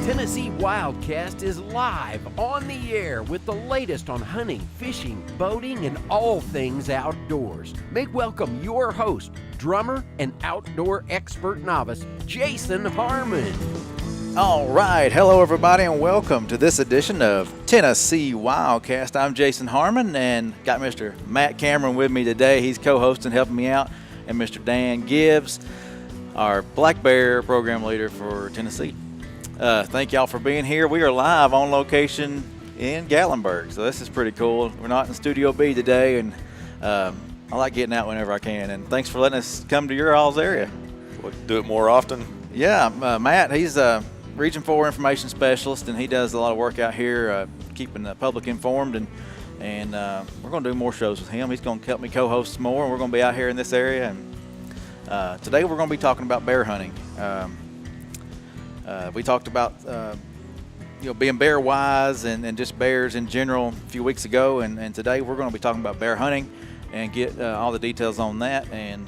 Tennessee WildCast is live on the air with the latest on hunting, fishing, boating, and all things outdoors. Make welcome your host, drummer, and outdoor expert novice, Jason Harmon. All right. Hello, everybody, and welcome to this edition of Tennessee WildCast. I'm Jason Harmon, and got Mr. Matt Cameron with me today. He's co-hosting, helping me out, and Mr. Dan Gibbs, our Black Bear program leader for Tennessee. Thank y'all for being here. We are live on location in Gatlinburg, so this is pretty cool. We're not in Studio B today, and I like getting out whenever I can. And thanks for letting us come to your all's area. We'll do it more often. Yeah, Matt, he's a Region 4 information specialist, and he does a lot of work out here keeping the public informed. And we're going to do more shows with him. He's going to help me co-host more, and we're going to be out here in this area. And today we're going to be talking about bear hunting. We talked about being bear wise and just bears in general a few weeks ago, and today we're going to be talking about bear hunting and get all the details on that and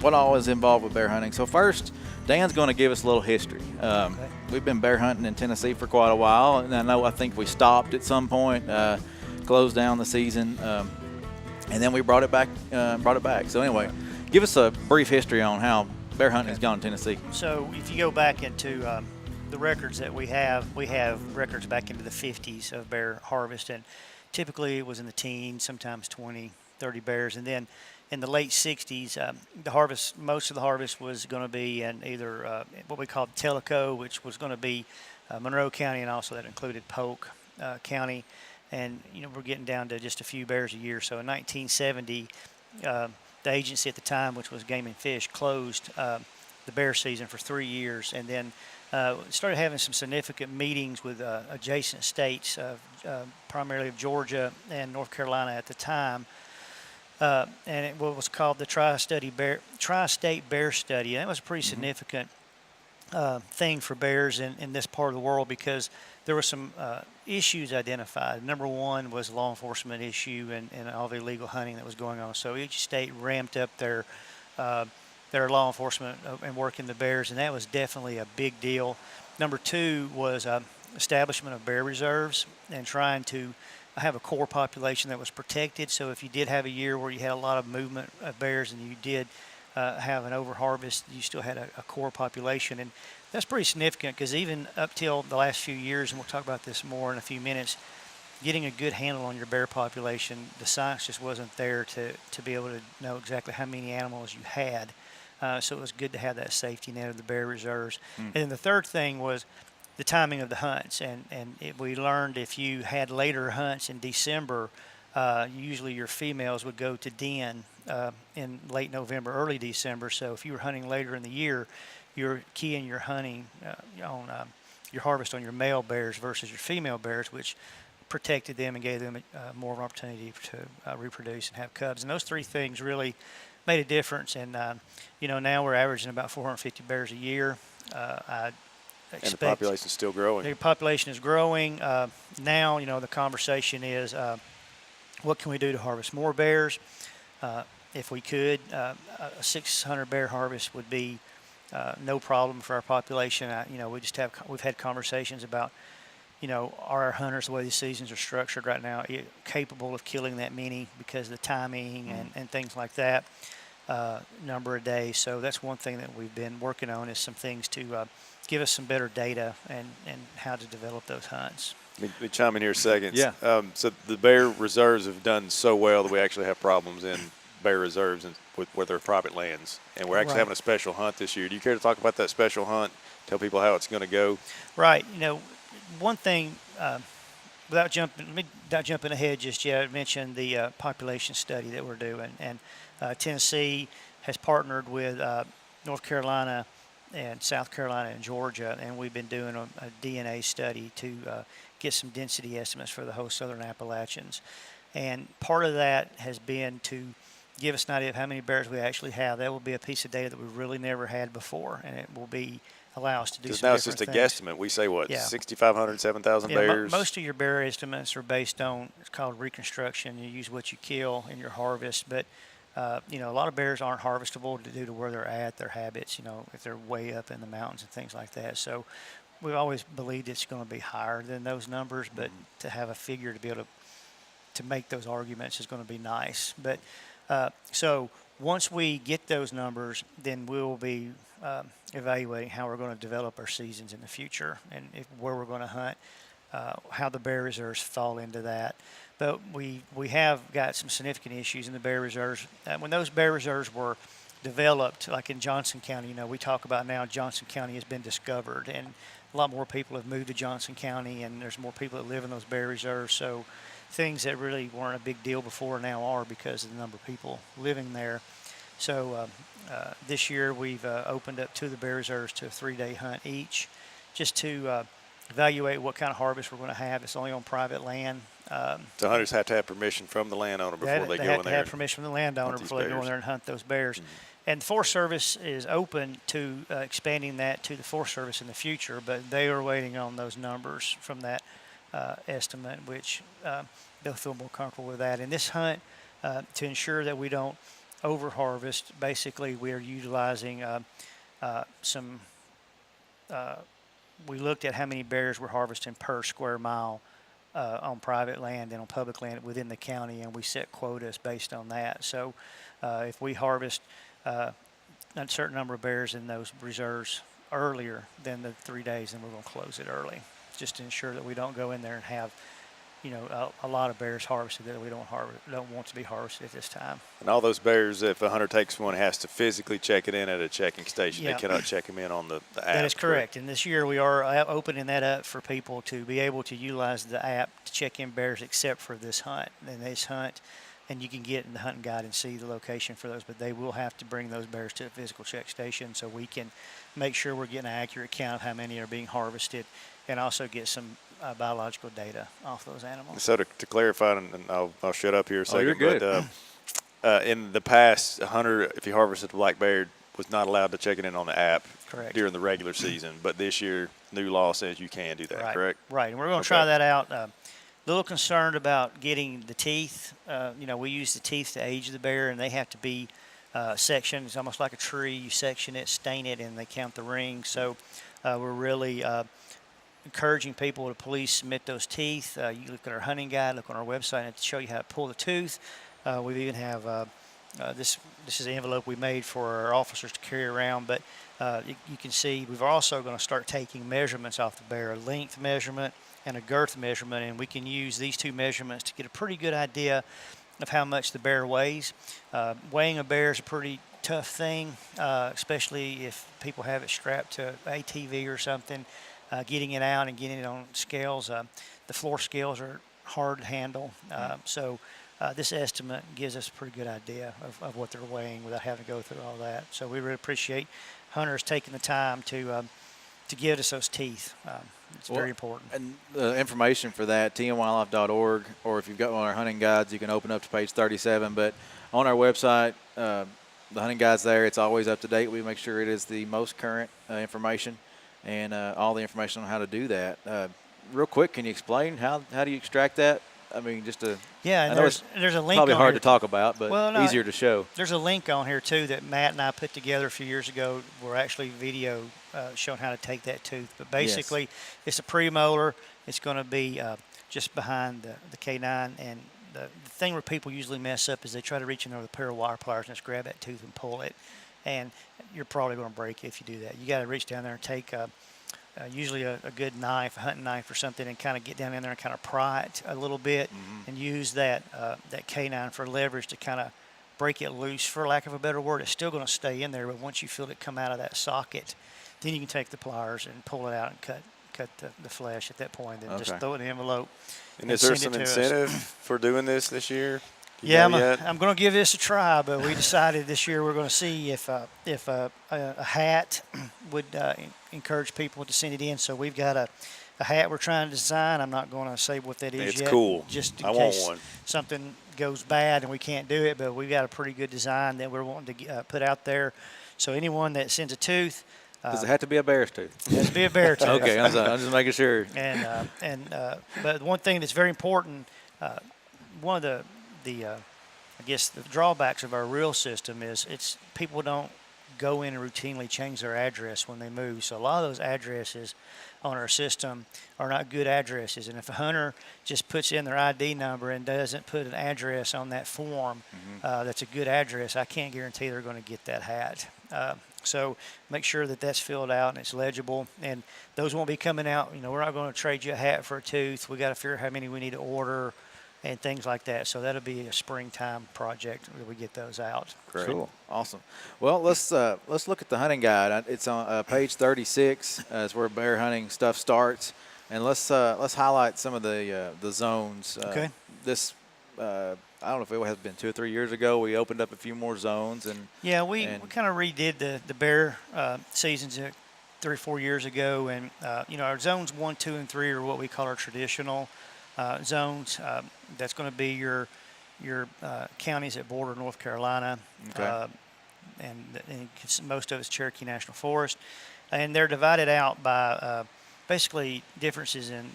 what all is involved with bear hunting. So first, Dan's going to give us a little history. Okay. We've been bear hunting in Tennessee for quite a while, and I think we stopped at some point, closed down the season, and then we brought it back. So anyway, give us a brief history on how bear hunting has gone in Tennessee. So if you go back into the records that we have records back into the 50s of bear harvest, and typically it was in the teens, sometimes 20, 30 bears. And then in the late 60s, most of the harvest was going to be in either what we called Tellico, which was going to be Monroe County, and also that included Polk County. And, we're getting down to just a few bears a year. So in 1970, the agency at the time, which was Game and Fish, closed the bear season for 3 years, and then started having some significant meetings with adjacent states, primarily of Georgia and North Carolina at the time. And it was called the Tri-State Bear Study. And that was a pretty significant thing for bears in this part of the world, because there were some issues identified. Number one was a law enforcement issue and all the illegal hunting that was going on. So each state ramped up their law enforcement and working the bears, and that was definitely a big deal. Number two was establishment of bear reserves and trying to have a core population that was protected. So if you did have a year where you had a lot of movement of bears and you did have an overharvest, you still had a core population. And that's pretty significant, because even up till the last few years, and we'll talk about this more in a few minutes, getting a good handle on your bear population, the science just wasn't there to be able to know exactly how many animals you had. So it was good to have that safety net of the bear reserves. And then the third thing was the timing of the hunts. We learned if you had later hunts in December, usually your females would go to den in late November, early December. So if you were hunting later in the year, you're keying your hunting on your harvest on your male bears versus your female bears, which protected them and gave them more of an opportunity to reproduce and have cubs. And those three things really made a difference. And now we're averaging about 450 bears a year. I expect, and the population is still growing. The population is growing. Now, the conversation is, what can we do to harvest more bears? If we could, a 600 bear harvest would be no problem for our population. We've had conversations about, are our hunters, the way these seasons are structured right now, capable of killing that many because of the timing and things like that, number of days. So that's one thing that we've been working on, is some things to give us some better data and how to develop those hunts. Let me chime in here a second. Yeah. So the bear reserves have done so well that we actually have problems in bear reserves with their private lands. And we're actually having a special hunt this year. Do you care to talk about that special hunt? Tell people how it's going to go? Right. One thing, without jumping ahead just yet, I mentioned the population study that we're doing. And Tennessee has partnered with North Carolina and South Carolina and Georgia, and we've been doing a DNA study to get some density estimates for the whole southern Appalachians. And part of that has been to give us an idea of how many bears we actually have. That will be a piece of data that we've really never had before, and it will allow us to do some different things. Because now it's just a guesstimate. We say, 6,500, 7,000 bears? Most of your bear estimates are based on, it's called reconstruction. You use what you kill in your harvest, but A lot of bears aren't harvestable due to where they're at, their habits, if they're way up in the mountains and things like that. So we've always believed it's going to be higher than those numbers, but to have a figure to be able to make those arguments is going to be nice. But so once we get those numbers, then we'll be evaluating how we're going to develop our seasons in the future and where we're going to hunt, how the bear reserves fall into that. But we have got some significant issues in the bear reserves. When those bear reserves were developed, like in Johnson County, we talk about now Johnson County has been discovered, and a lot more people have moved to Johnson County, and there's more people that live in those bear reserves. So things that really weren't a big deal before now are because of the number of people living there. So this year we've opened up 2 of the bear reserves to a 3-day hunt each, just to evaluate what kind of harvest we're going to have. It's only on private land. So hunters have to have permission from the landowner before they go in there. They have to have permission from the landowner before they go in there and hunt those bears. Mm-hmm. And the Forest Service is open to expanding that to the Forest Service in the future, but they are waiting on those numbers from that estimate, which they'll feel more comfortable with that. In this hunt, to ensure that we don't over-harvest, basically we are utilizing we looked at how many bears we're harvesting per square mile on private land and on public land within the county, and we set quotas based on that. So if we harvest a certain number of bears in those reserves earlier than the 3 days, then we're going to close it early, just to ensure that we don't go in there and have a lot of bears harvested that we don't want to be harvested at this time. And all those bears, if a hunter takes one, has to physically check it in at a checking station. Yeah. They cannot check them in on the app. That is correct. And this year we are opening that up for people to be able to utilize the app to check in bears except for this hunt. And this hunt, and you can get in the hunting guide and see the location for those, but they will have to bring those bears to a physical check station so we can make sure we're getting an accurate count of how many are being harvested and also get some biological data off those animals. So to clarify, and I'll shut up here a second. You're good. But in the past, a hunter, if he harvested a black bear, was not allowed to check it in on the app. Correct. During the regular season. But this year, new law says you can do that, Right. correct? Right, and we're going to try that out. A little concerned about getting the teeth. We use the teeth to age the bear, and they have to be sectioned. It's almost like a tree. You section it, stain it, and they count the rings. So we're really encouraging people to please submit those teeth. You look at our hunting guide, look on our website, and to show you how to pull the tooth. We even have this is an envelope we made for our officers to carry around, but you can see we're also going to start taking measurements off the bear, a length measurement and a girth measurement, and we can use these 2 measurements to get a pretty good idea of how much the bear weighs. Weighing a bear is a pretty tough thing, especially if people have it strapped to ATV or something. Getting it out and getting it on scales, the floor scales are hard to handle. So this estimate gives us a pretty good idea of what they're weighing without having to go through all that. So we really appreciate hunters taking the time to give us those teeth. It's very important. And the information for that, tnwildlife.org, or if you've got one of our hunting guides, you can open up to page 37. But on our website, the hunting guide's there. It's always up to date. We make sure it is the most current information and all the information on how to do that. Real quick, can you explain how do you extract that? I mean, just to yeah, and there's a link. Probably on hard here. to talk about, but easier to show. There's a link on here too that Matt and I put together a few years ago. We're actually video showing how to take that tooth. But basically, It's a premolar. It's going to be just behind the canine. And the thing where people usually mess up is they try to reach in there with a pair of wire pliers and just grab that tooth and pull it. And you're probably going to break it if you do that. You got to reach down there and take usually a good knife, a hunting knife or something, and kind of get down in there and kind of pry it a little bit, and use that canine for leverage to kind of break it loose, for lack of a better word. It's still going to stay in there, but once you feel it come out of that socket, then you can take the pliers and pull it out and cut the flesh at that point, and just throw it in the envelope. And is there some incentive for doing this year? Yeah, I'm going to give this a try, but we decided this year we're going to see if a hat would encourage people to send it in. So we've got a hat we're trying to design. I'm not going to say what that is yet. It's cool. Just in I case want one. something goes bad and we can't do it, but we've got a pretty good design that we're wanting to put out there. So anyone that sends a tooth. Does it have to be a bear's tooth? It has to be a bear tooth. Okay, I'm just making sure. But one thing that's very important, one of the I guess the drawbacks of our reel system is people don't go in and routinely change their address when they move. So a lot of those addresses on our system are not good addresses. And if a hunter just puts in their ID number and doesn't put an address on that form that's a good address, I can't guarantee they're going to get that hat. So make sure that that's filled out and it's legible. And those won't be coming out. You know, we're not going to trade you a hat for a tooth. We got to figure out how many we need to order and things like that. So that'll be a springtime project where we get those out. Great. Cool. Awesome. Well, let's look at the hunting guide. It's on page 36. Is where bear hunting stuff starts, and let's highlight some of the zones. Okay. This I don't know if it has been 2 or 3 years ago. We opened up a few more zones, and we kind of redid the bear seasons 3 or 4 years ago, and our zones 1, 2, and 3 are what we call our traditional zones. That's going to be your counties that border North Carolina, okay. and most of it's Cherokee National Forest, and they're divided out by basically differences in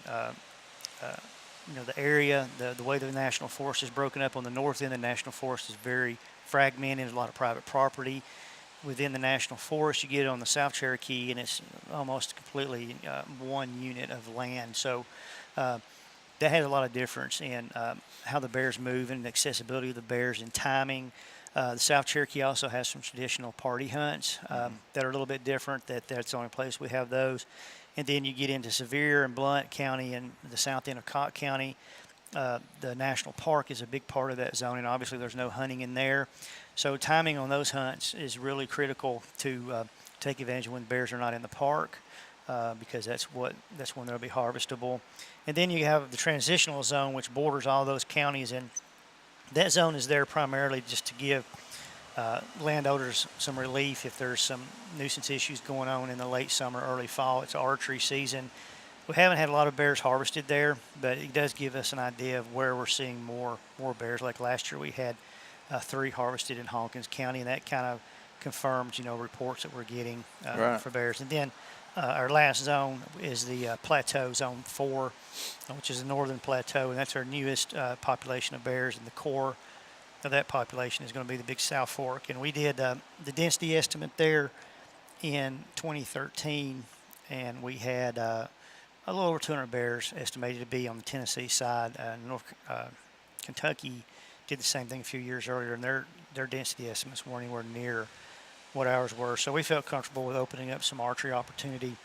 the area, the way the National Forest is broken up. On the north end, the National Forest is very fragmented. There's a lot of private property within the National Forest. You get on the South Cherokee, and it's almost completely one unit of land. So that has a lot of difference in how the bears move and the accessibility of the bears and timing. The South Cherokee also has some traditional party hunts that are a little bit different. That's the only place we have those. And then you get into Sevier and Blount County and the south end of Cott County. The national park is a big part of that zone, and obviously there's no hunting in there. So timing on those hunts is really critical to take advantage of when bears are not in the park. Because that's when they'll be harvestable. And then you have the transitional zone, which borders all those counties, and that zone is there primarily just to give landowners some relief if there's some nuisance issues going on in the late summer, early fall. It's archery season. We haven't had a lot of bears harvested there, but it does give us an idea of where we're seeing more bears. Like last year we had 3 harvested in Hawkins County, and that kind of confirms, reports that we're getting for bears. And then our last zone is the plateau, zone 4, which is the northern plateau, and that's our newest population of bears. And the core of that population is going to be the Big South Fork. And we did the density estimate there in 2013, and we had a little over 200 bears estimated to be on the Tennessee side. North Kentucky did the same thing a few years earlier, and their density estimates weren't anywhere near what ours were. So we felt comfortable with opening up some archery opportunity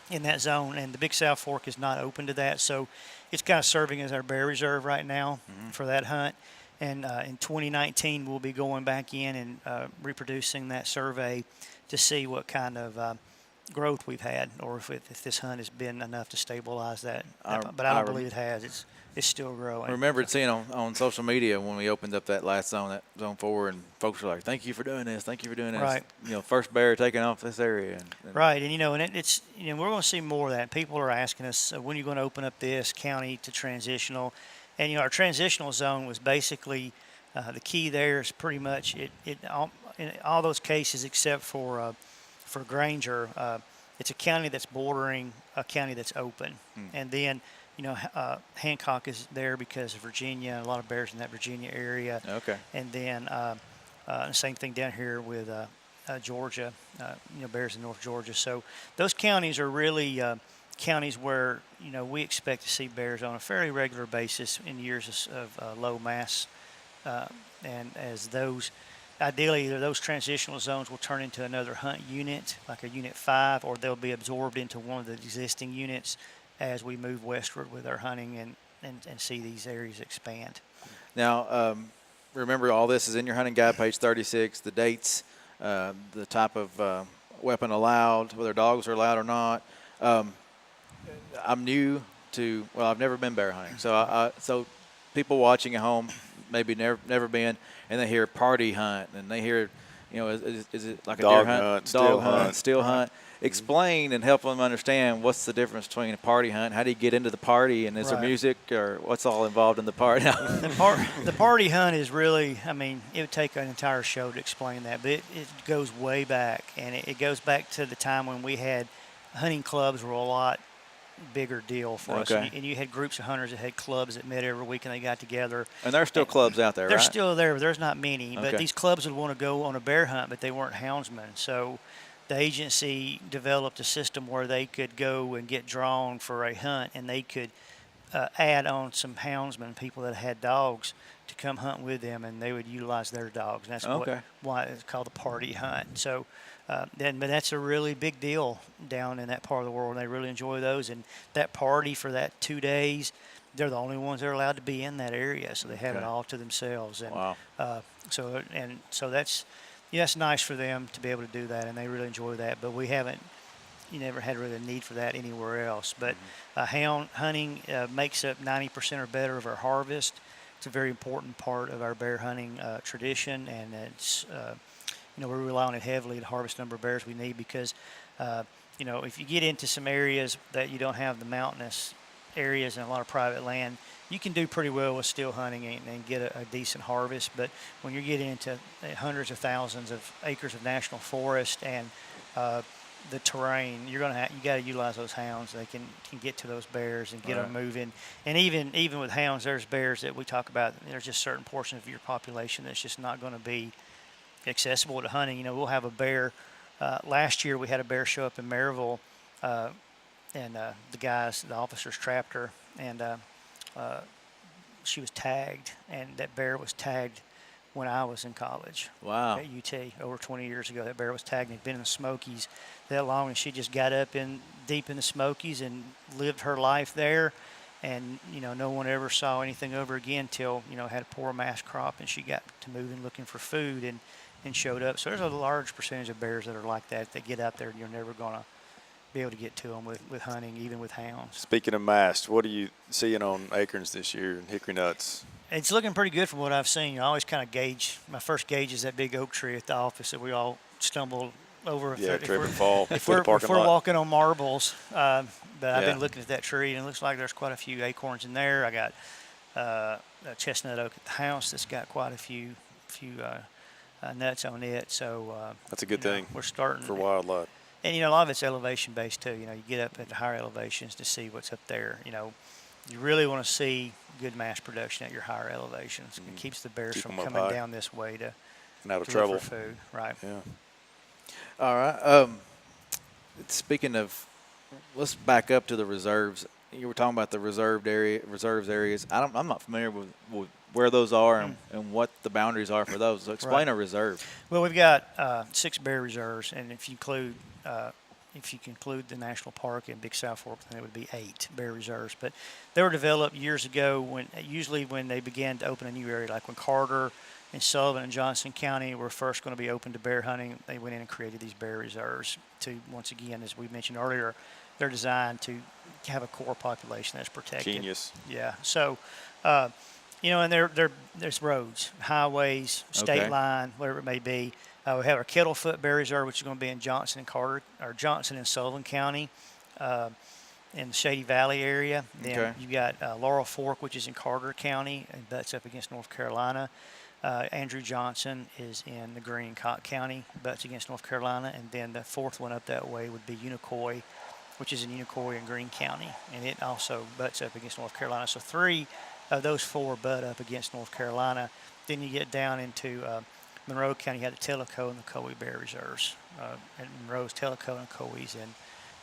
in that zone. And the Big South Fork is not open to that, so it's kind of serving as our bear reserve right now for that hunt. And in 2019, we'll be going back in and reproducing that survey to see what kind of growth we've had, or if this hunt has been enough to stabilize that. But I don't believe it has. It's still growing. I remember seeing on social media when we opened up that last zone, that zone 4, and folks were like, "Thank you for doing this. Thank you for doing this." Right. First bear taking off this area. Right, and it's we're going to see more of that. People are asking us, when are you going to open up this county to transitional? And our transitional zone was basically the key there is pretty much in all those cases except for Granger, it's a county that's bordering a county that's open, and then. Hancock is there because of Virginia, a lot of bears in that Virginia area. Okay. And then same thing down here with Georgia, bears in North Georgia. So those counties are really counties where, we expect to see bears on a fairly regular basis in years of low mass. And as ideally, either those transitional zones will turn into another hunt unit, like a Unit 5, or they'll be absorbed into one of the existing units as we move westward with our hunting and see these areas expand. Now, remember all this is in your hunting guide, page 36, the dates, the type of weapon allowed, whether dogs are allowed or not. I'm new to, I've never been bear hunting. So people watching at home, maybe never been, and they hear party hunt, and they hear, is it like a dog deer hunt, steel hunt? Explain and help them understand what's the difference between a party hunt. How do you get into the party, and is there music, or what's all involved in the party? The party hunt is really, it would take an entire show to explain that, but it goes way back, and it goes back to the time when we had hunting clubs were a lot bigger deal for us. And you had groups of hunters that had clubs that met every week and they got together. And there's still clubs out there, they're right? They're still there, but there's not many. Okay. But these clubs would want to go on a bear hunt, but they weren't houndsmen. So the agency developed a system where they could go and get drawn for a hunt, and they could add on some houndsmen, people that had dogs, to come hunt with them, and they would utilize their dogs. And that's why it's called a party hunt. So but that's a really big deal down in that part of the world, and they really enjoy those. And that party for that 2 days, they're the only ones that are allowed to be in that area, so they have it all to themselves. And wow. So that's nice for them to be able to do that, and they really enjoy that. But you never had really a need for that anywhere else. But hound hunting makes up 90% or better of our harvest. It's a very important part of our bear hunting tradition, and it's we rely on it heavily to harvest the number of bears we need because, if you get into some areas that you don't have the mountainous areas and a lot of private land, you can do pretty well with still hunting and get a decent harvest. But when you're getting into hundreds of thousands of acres of national forest and the terrain, you got to utilize those hounds. They can get to those bears and get them moving. And even with hounds, there's bears that we talk about. There's just certain portions of your population that's just not going to be accessible to hunting. We'll have a bear. Last year we had a bear show up in Maryville, and the officers trapped her, and she was tagged, and that bear was tagged when I was in college. Wow. At UT over 20 years ago. That bear was tagged and had been in the Smokies that long, and she just got up deep in the Smokies and lived her life there. And, no one ever saw anything over again till, had a poor mass crop, and she got to moving looking for food and showed up. So there's a large percentage of bears that are like that get out there, and you're never going to be able to get to them with hunting, even with hounds. Speaking of mast, what are you seeing on acorns this year in hickory nuts? It's looking pretty good from what I've seen. I always kind of gauge. My first gauge is that big oak tree at the office that we all stumble over. Trip and fall. If we're walking on marbles. But I've been looking at that tree, and it looks like there's quite a few acorns in there. I got a chestnut oak at the house that's got quite a few nuts on it. So that's a good thing. We're starting for wildlife. And a lot of it's elevation based too. You get up at the higher elevations to see what's up there. You really want to see good mass production at your higher elevations. It keeps the bears from coming down this way to out of trouble for food. Right. Yeah. All right. Speaking of, let's back up to the reserves. You were talking about the reserves areas. I'm not familiar with where those are and what the boundaries are for those. So explain a reserve. Well, we've got 6 bear reserves, and if you include the national park and Big South Fork, then it would be 8 bear reserves. But they were developed years ago when they began to open a new area, like when Carter and Sullivan and Johnson County were first going to be open to bear hunting. They went in and created these bear reserves to, once again, as we mentioned earlier, they're designed to have a core population that's protected. Genius. Yeah. So, and there's roads, highways, state line, whatever it may be. We have our Kettlefoot Bear Reserve, which is going to be in Johnson and Sullivan County, in the Shady Valley area. Then you got Laurel Fork, which is in Carter County, and butts up against North Carolina. Andrew Johnson is in the Greene County, butts against North Carolina, and then the fourth one up that way would be Unicoi, which is in Unicoi and Greene County, and it also butts up against North Carolina. So 3 of those 4 butt up against North Carolina. Then you get down into Monroe County. You have the Tellico and the Coe Bear Reserves. And Monroe's, Tellico, and Coe's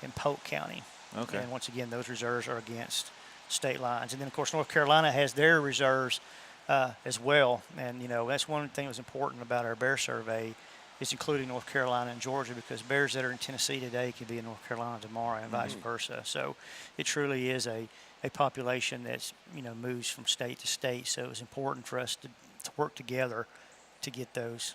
in Polk County. Okay. And once again, those reserves are against state lines. And then, of course, North Carolina has their reserves as well. And, that's one thing that was important about our bear survey is including North Carolina and Georgia, because bears that are in Tennessee today can be in North Carolina tomorrow and vice versa. So it truly is a population that's, moves from state to state. So it was important for us to work together to get those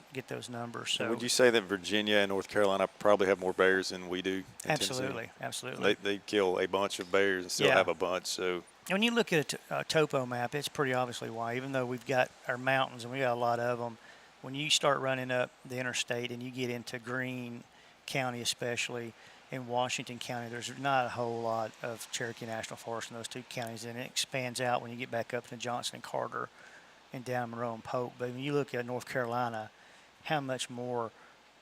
numbers. So would you say that Virginia and North Carolina probably have more bears than we do in Absolutely. Tennessee? Absolutely. They kill a bunch of bears and still have a bunch. So when you look at a topo map, it's pretty obviously why. Even though we've got our mountains and we got a lot of them, when you start running up the interstate and you get into Greene County especially, in Washington County, there's not a whole lot of Cherokee National Forest in those 2 counties, and it expands out when you get back up to Johnson and Carter and down Monroe and Polk. But when you look at North Carolina, how much more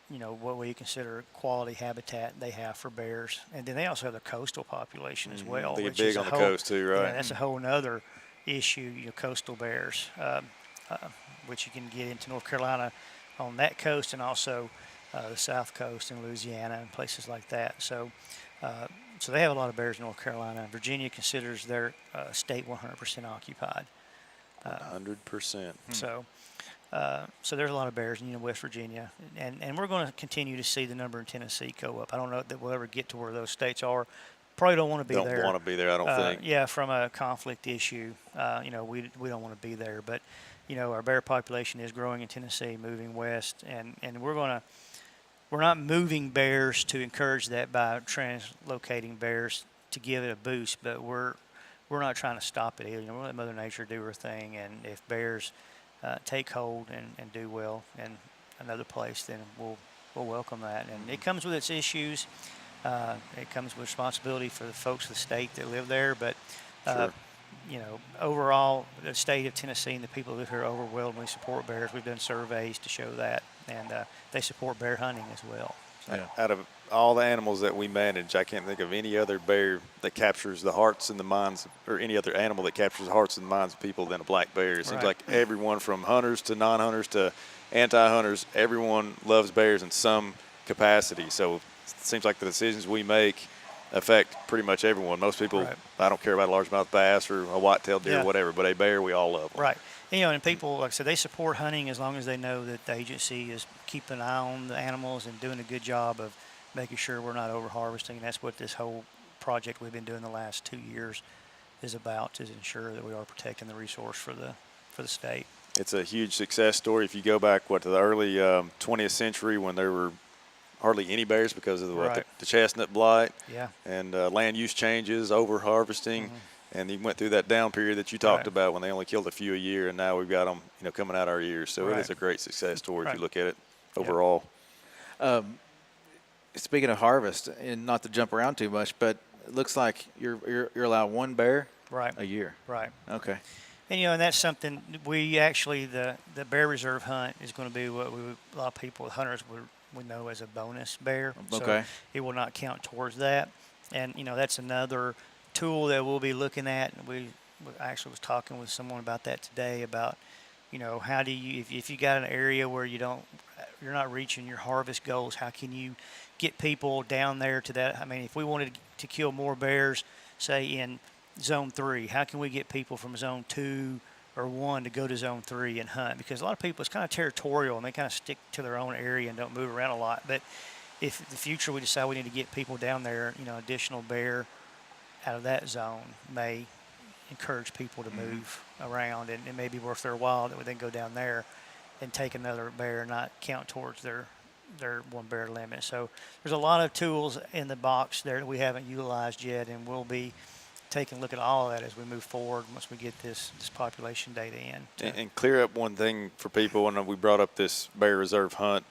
what we consider quality habitat they have for bears. And then they also have the coastal population as well. They get which big is a on the whole- coast too, right? Yeah, that's a whole nother issue, coastal bears, which you can get into North Carolina on that coast, and also the South Coast in Louisiana and places like that. So they have a lot of bears in North Carolina. Virginia considers their state 100% occupied. 100%. So there's a lot of bears in West Virginia, and we're going to continue to see the number in Tennessee go up. I don't know that we'll ever get to where those states are. Probably don't want to be there. Don't want to be there, I don't think. Yeah, from a conflict issue, we don't want to be there. But our bear population is growing in Tennessee, moving west, and we're not moving bears to encourage that by translocating bears to give it a boost, but we're not trying to stop it either. We'll let Mother Nature do her thing, and if bears take hold and do well in another place, then we'll welcome that. And it comes with its issues. It comes with responsibility for the folks of the state that live there, but Sure. Overall, the state of Tennessee and the people who live here overwhelmingly support bears. We've done surveys to show that, and they support bear hunting as well. So. Out of all the animals that we manage, I can't think of any other bear that captures the hearts and the minds, or any other animal that captures the hearts and minds of people than a black bear. It seems Right. like everyone from hunters to non-hunters to anti-hunters, everyone loves bears in some capacity. So it seems like the decisions we make affect pretty much everyone. Most people, Right. I don't care about a largemouth bass or a white-tailed deer or whatever, but a bear, we all love them. Right. And people, like I said, they support hunting as long as they know that the agency is keeping an eye on the animals and doing a good job of making sure we're not over-harvesting. And that's what this whole project we've been doing the last 2 years is about, is ensure that we are protecting the resource for the state. It's a huge success story. If you go back, to the early 20th century when there were hardly any bears because of Right. the chestnut blight Yeah. and land use changes, over-harvesting. And you went through that down period that you talked Right. about when they only killed a few a year, and now we've got them, coming out our ears. So it Right. is a great success story if Right. you look at it overall. Speaking of harvest, and not to jump around too much, but it looks like you're allowed one bear Right. a year. Right. Okay. And and that's something we actually, the bear reserve hunt is going to be what a lot of people, hunters, would know as a bonus bear. Okay. So it will not count towards that. And that's another tool that we'll be looking at. I actually was talking with someone about that today, about how do you, if you got an area where you're not reaching your harvest goals, how can you get people down there to that? I mean, if we wanted to kill more bears, say in Zone 3, how can we get people from Zone 2 or 1 to go to Zone 3 and hunt? Because a lot of people, it's kind of territorial, and they kind of stick to their own area and don't move around a lot. But if in the future we decide we need to get people down there, additional bear out of that zone may encourage people to move around, and it may be worth their while that we then go down there and take another bear, not count towards their one bear limit. So there's a lot of tools in the box there that we haven't utilized yet, and we'll be taking a look at all of that as we move forward once we get this population data in. And clear up one thing for people. When we brought up this bear reserve hunt,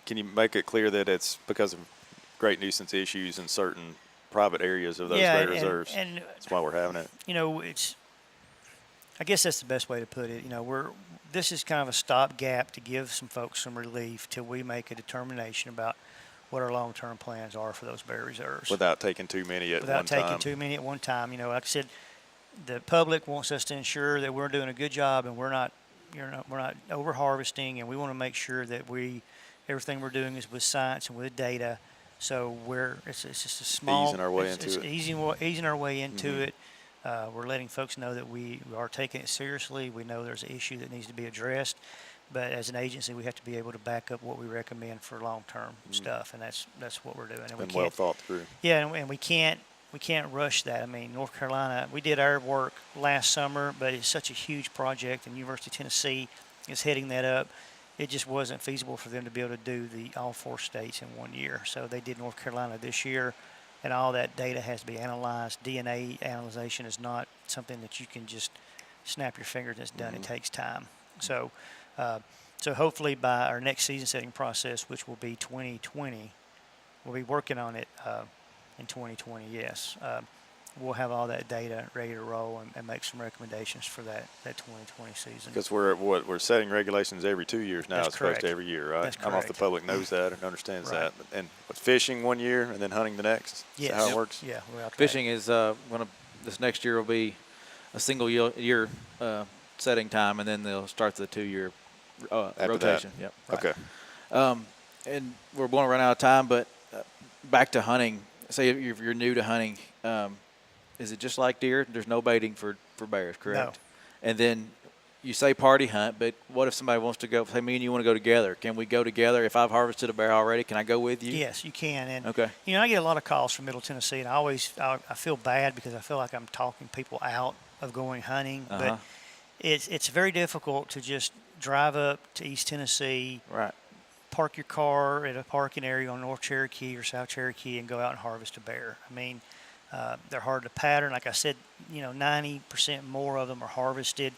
can you make it clear that it's because of great nuisance issues in certain private areas of those bear reserves? And that's why we're having it. I guess that's the best way to put it. This is kind of a stopgap to give some folks some relief till we make a determination about what our long-term plans are for those bear reserves. Without taking too many at one time. Without taking too many at one time. Like I said, the public wants us to ensure that we're doing a good job and we're not over harvesting, and we want to make sure that everything we're doing is with science and with data. So it's just a small easing our way into it. Easing our way into it. We're letting folks know that we are taking it seriously. We know there's an issue that needs to be addressed, but as an agency, we have to be able to back up what we recommend for long-term stuff, and that's what we're doing. And been well thought through. Yeah, and we can't rush that. I mean, North Carolina, we did our work last summer, but it's such a huge project, and University of Tennessee is heading that up. It just wasn't feasible for them to be able to do all 4 states in 1 year. So they did North Carolina this year, and all that data has to be analyzed. DNA analyzation is not something that you can just snap your fingers and it's done. It takes time. So hopefully by our next season setting process, which will be 2020, we'll be working on it in 2020, yes. we'll have all that data ready to roll and make some recommendations for that 2020 season. Because we're setting regulations every 2 years now, That's as opposed to correct. every year, right? That's I don't know if the correct. public knows that and understands Right. that. And with fishing 1 year and then hunting the next. Is Yes. that how it Yep. works? Yeah, we're out Fishing is this next year will be a single year setting time, and then they'll start the 2-year rotation. Yep. Right. Okay. And we're going to run out of time, but back to hunting. Say if you're new to hunting, is it just like deer? There's no baiting for bears, correct? No. And then you say party hunt, but what if somebody wants to go, say me and you want to go together? Can we go together? If I've harvested a bear already, can I go with you? Yes, you can. And Okay. you know, I get a lot of calls from Middle Tennessee, and I feel bad because I feel like I'm talking people out of going hunting. Uh-huh. But it's very difficult to just drive up to East Tennessee, Right. park your car at a parking area on North Cherokee or South Cherokee, and go out and harvest a bear. I mean, they're hard to pattern. Like I said, 90% more of them are harvested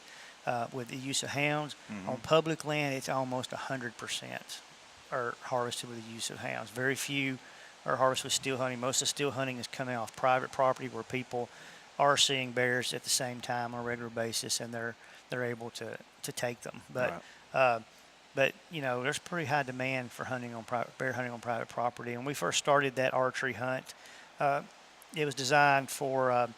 with the use of hounds. Mm-hmm. On public land, it's almost 100% are harvested with the use of hounds. Very few are harvested with steel hunting. Most of steel hunting is coming off private property where people are seeing bears at the same time on a regular basis, and they're able to take them. But But there's pretty high demand for bear hunting on private property. And when we first started that archery hunt, it was designed for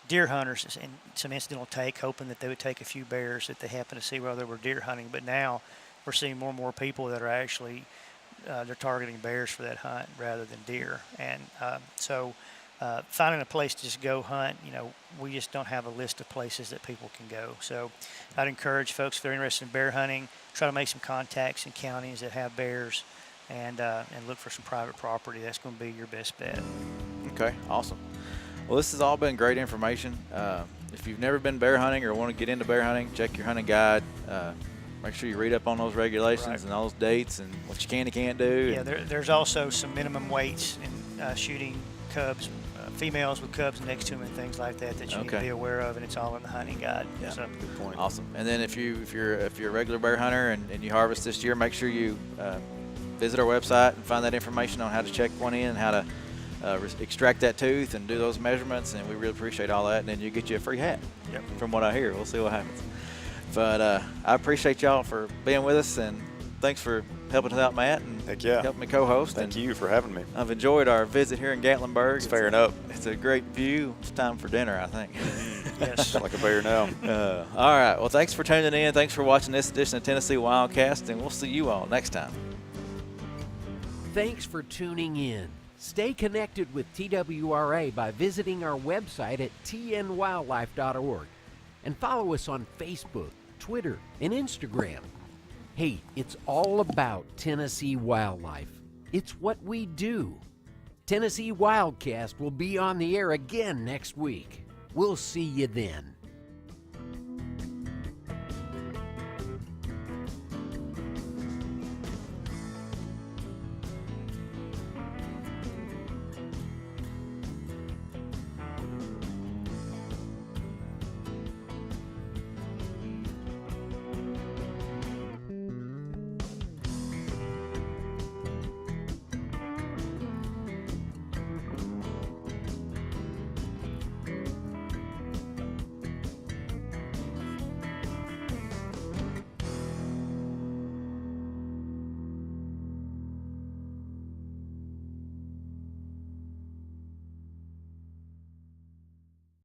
deer hunters and some incidental take, hoping that they would take a few bears that they happen to see while they were deer hunting. But now we're seeing more and more people that are actually they're targeting bears for that hunt rather than deer. And so finding a place to just go hunt, we just don't have a list of places that people can go. So I'd encourage folks, if they're interested in bear hunting, try to make some contacts in counties that have bears and look for some private property. That's going to be your best bet. Okay, awesome. Well, this has all been great information. If you've never been bear hunting or want to get into bear hunting, check your hunting guide. Make sure you read up on those regulations Right. and those dates and what you can and can't do. Yeah, there's also some minimum weights in shooting cubs, females with cubs next to them and things like that you need to be aware of, and it's all in the hunting guide. Yeah. So, Good point. Awesome. And then if you're a regular bear hunter and you harvest this year, make sure you visit our website and find that information on how to check one in and how to extract that tooth and do those measurements, and we really appreciate all that. And then you get you a free hat. Yep. From what I hear, we'll see what happens. But I appreciate y'all for being with us, and thanks for helping us out, Matt, and Heck yeah. helping me co-host. Thank you for having me. I've enjoyed our visit here in Gatlinburg. It's fair enough. It's a great view. It's time for dinner, I think. yes. Like a bear now. All right. Well, thanks for tuning in. Thanks for watching this edition of Tennessee WildCast, and we'll see you all next time. Thanks for tuning in. Stay connected with TWRA by visiting our website at tnwildlife.org and follow us on Facebook, Twitter, and Instagram. Hey, it's all about Tennessee wildlife. It's what we do. Tennessee WildCast will be on the air again next week. We'll see you then.